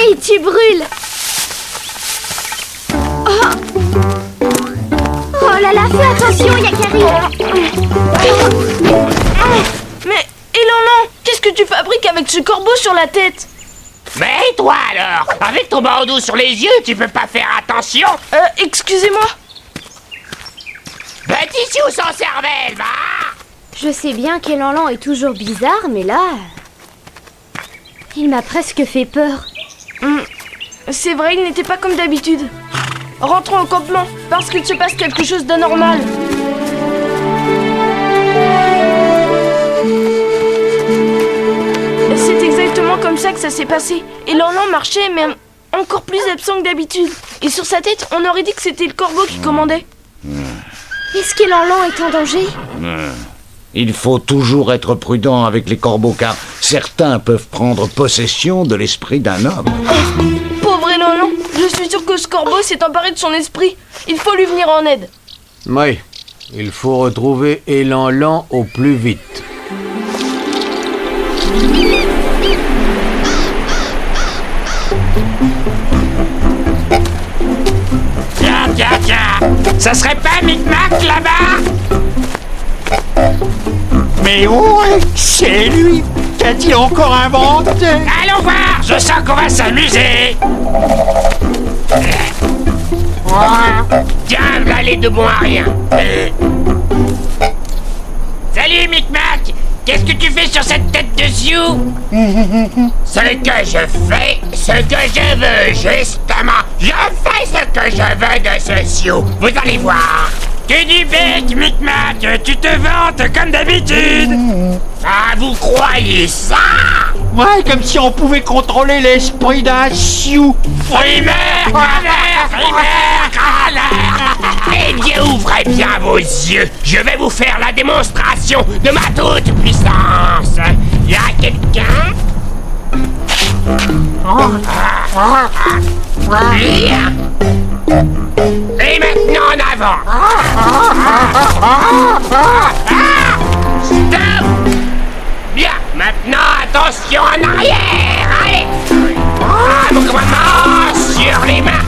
Aïe, tu brûles. Oh là là, fais attention, Yakari. Mais, Elan, qu'est-ce que tu fabriques avec ce corbeau sur la tête? Mais toi alors, avec ton bandeau sur les yeux, tu peux pas faire attention? Excusez-moi. Petit Sioux sans cervelle, va! Je sais bien qu'Elan est toujours bizarre, mais là... il m'a presque fait peur. C'est vrai, il n'était pas comme d'habitude. Rentrons au campement, parce qu'il se passe quelque chose d'anormal. C'est exactement comme ça que ça s'est passé. Elan marchait, mais encore plus absent que d'habitude. Et sur sa tête, on aurait dit que c'était le corbeau qui commandait. Est-ce qu'Elan est en danger? Il faut toujours être prudent avec les corbeaux, car certains peuvent prendre possession de l'esprit d'un homme. Pauvre Elan, je suis sûr que ce corbeau s'est emparé de son esprit. Il faut lui venir en aide. Oui, il faut retrouver Elan au plus vite. Tiens, ça serait pas Micmac là-bas? Mais ouais, c'est lui. Qu'a-t-il encore inventé? Allons voir, je sens qu'on va s'amuser. Tiens, là les deux bons à rien. Salut Micmac, qu'est-ce que tu fais sur cette tête de Sioux? Ce que je fais, ce que je veux, justement. Je fais ce que je veux de ce Sioux. Vous allez voir. Que du bec, Micmac, tu te vantes comme d'habitude. Ah, vous croyez ça? Ouais, comme si on pouvait contrôler l'esprit d'un Sioux. Frimaire, eh bien, ouvrez bien vos yeux. Je vais vous faire la démonstration de ma toute-puissance. Y a quelqu'un? Bien. Et maintenant en avant. Stop. Bien, maintenant attention en arrière. Allez. Vos commandements sur les mains.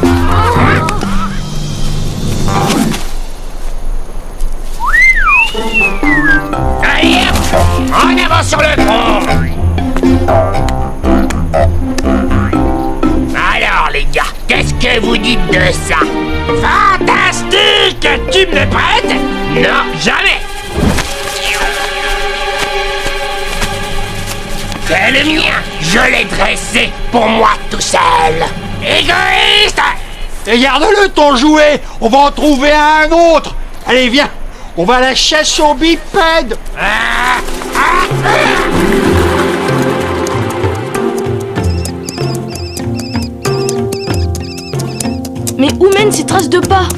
Allez, en avant sur le front. Alors les gars, qu'est-ce que vous dites de ça? Fantastique! Tu me prêtes? Non, jamais! C'est le mien! Je l'ai dressé pour moi tout seul! Égoïste! Et garde-le ton jouet. On va en trouver un autre. Allez, viens. On va à la chasse aux bipèdes. Mais où mènent ces traces de pas?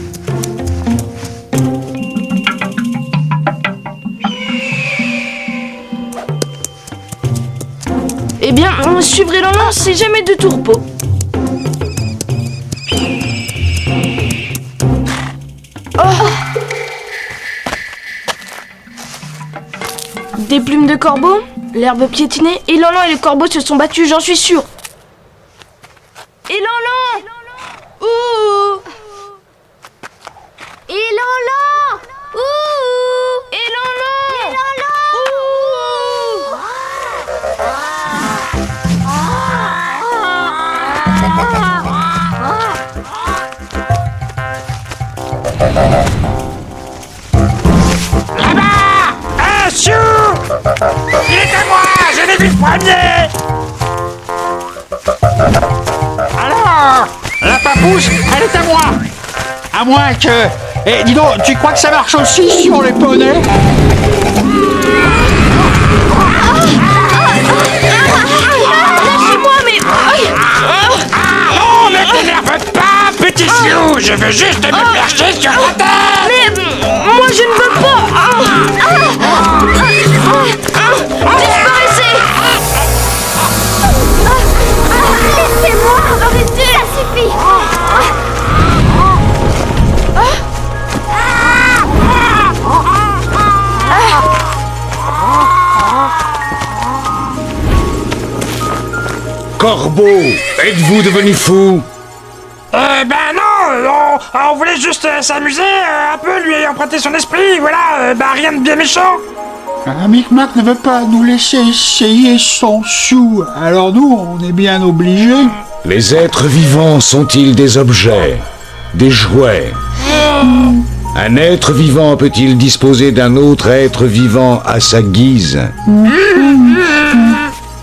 Eh bien, suivre Elan, c'est jamais de tout repos. Des plumes de corbeau, l'herbe piétinée, Elan et le corbeau se sont battus, j'en suis sûr. Elan! Ouh! Elan! Ouh! Elan! Là-bas! Un Sioux! Il est à moi! Je l'ai vu le premier! Alors, la papouche, elle est à moi. À moins que... Eh, dis donc, tu crois que ça marche aussi sur les poneys? Lâchez-moi, mais... Non, ne t'énerve pas, petit Sioux! Je veux juste me percher sur la tête! Mais... moi, je ne veux pas! Disparaissez! Laissez-moi! Arrêtez! Ça suffit! Corbeau, êtes-vous devenu fou? Ben non, on voulait juste s'amuser, un peu lui emprunter son esprit, voilà, rien de bien méchant. Micmac ne veut pas nous laisser essayer son chou, alors nous, on est bien obligés. Les êtres vivants sont-ils des objets, des jouets? Un être vivant peut-il disposer d'un autre être vivant à sa guise?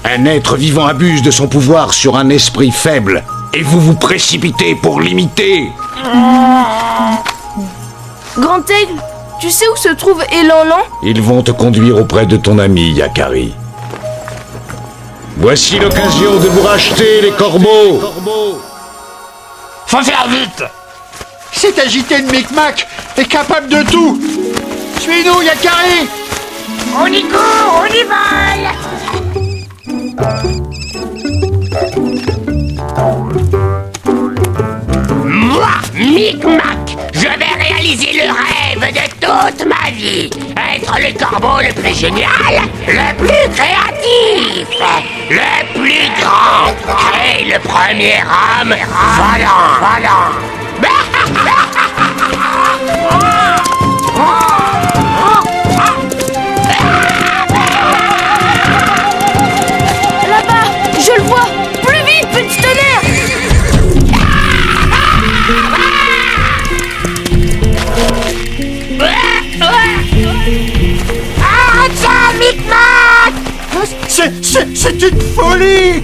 Un être vivant abuse de son pouvoir sur un esprit faible, et vous vous précipitez pour l'imiter. Grand Aigle, tu sais où se trouve Elanlan? Ils vont te conduire auprès de ton ami Yakari. Voici l'occasion de vous racheter, les corbeaux. Faut faire vite. Cet agité de Micmac est capable de tout. Suis-nous, Yakari. On y court, on y vole. Moi, Micmac, je vais réaliser le rêve de toute ma vie. Être le corbeau le plus génial, le plus créatif, le plus grand, et le premier homme volant. Là-bas, je le vois. Plus vite, petit tonnerre. Arrête ça, Micmac! C'est une folie.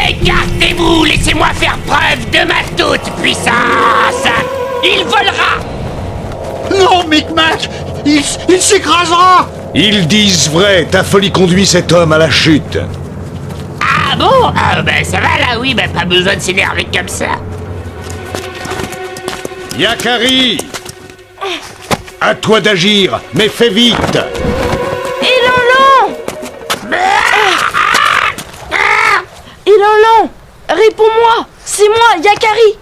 Écartez-vous, laissez-moi faire preuve de ma toute-puissance. Il volera. Non, Micmac, il s'écrasera. Ils disent vrai, ta folie conduit cet homme à la chute. Ah bon? Ah ben ça va là, oui, ben pas besoin de s'énerver comme ça. Yakari, à toi d'agir, mais fais vite. Elanlan! Elanlan! Réponds-moi! C'est moi, Yakari!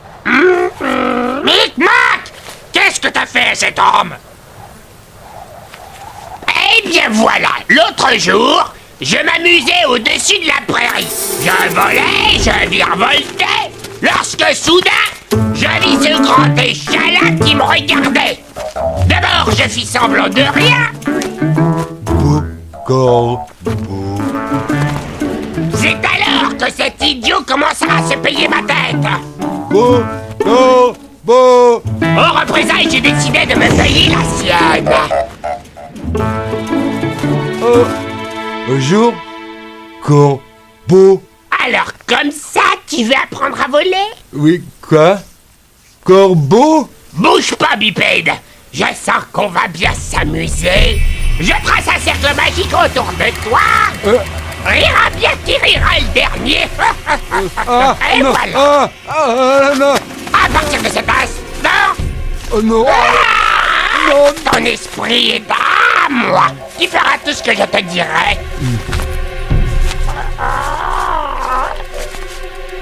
Micmac! Qu'est-ce que t'as fait à cet homme? Eh bien voilà, l'autre jour, je m'amusais au-dessus de la prairie. Je volais, je virevoltais, lorsque soudain, je vis ce grand échalas qui me regardait. D'abord, je fis semblant de rien. C'est alors que cet idiot commença à se payer ma tête. En représailles, j'ai décidé de me payer la sienne. Bonjour, corbeau. Alors comme ça, tu veux apprendre à voler? Oui, quoi? Corbeau? Bouge pas, bipède. Je sens qu'on va bien s'amuser. Je trace un cercle magique autour de toi. Rira bien qui rira le dernier. Et non, voilà. non. À partir de cet instant, Oh non. non, ton esprit est à moi. Tu feras tout ce que je te dirai.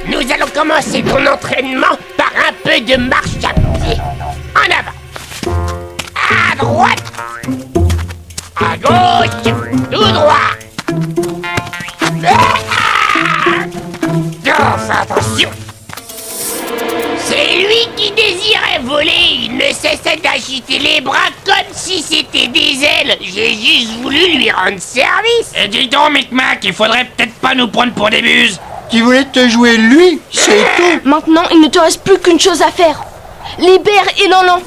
Nous allons commencer ton entraînement par un peu de marche à pied. En avant. À droite. À gauche. Tout droit. Fais attention. C'est lui qui désirait voler. Il ne cessait d'agiter les bras comme si c'était des ailes. J'ai juste voulu lui rendre service. Et dis donc, Micmac, il faudrait peut-être pas nous prendre pour des buses. Tu voulais te jouer lui, c'est tout. Maintenant, il ne te reste plus qu'une chose à faire. Libère Elanlan.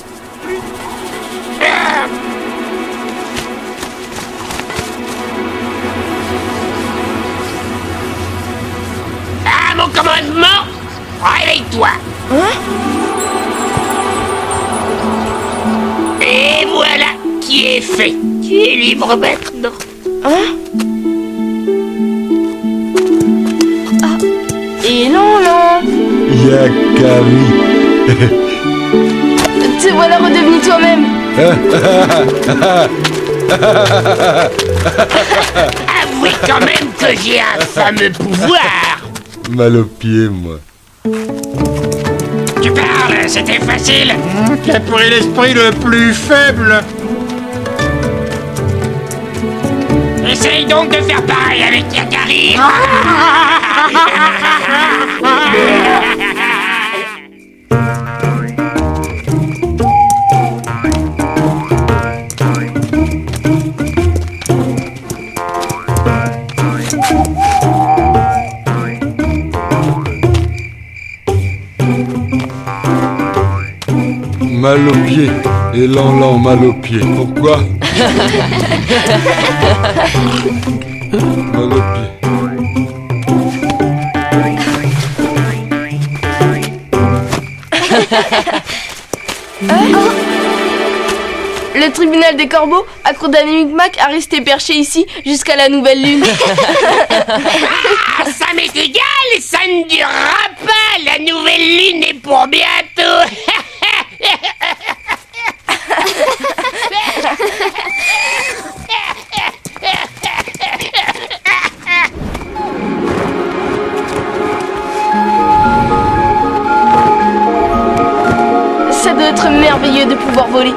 À mon commandement, réveille-toi. Et voilà qui est fait. Tu es libre maintenant. Elanlan. Yakari. Te voilà redevenu toi-même. Avouez quand même que j'ai un fameux pouvoir. Mal aux pieds, moi. Tu parles, c'était facile. Qui a pris l'esprit le plus faible. Essaye donc de faire pareil avec Yakari. Mal au pied. Et Lan-Lan mal au pied. Pourquoi? Mal au pied. Le tribunal des corbeaux a condamné Micmac à rester perché ici jusqu'à la nouvelle lune. Ah, ça m'est égal, ça ne durera pas. La nouvelle lune est pour bientôt. Ça doit être merveilleux de pouvoir voler.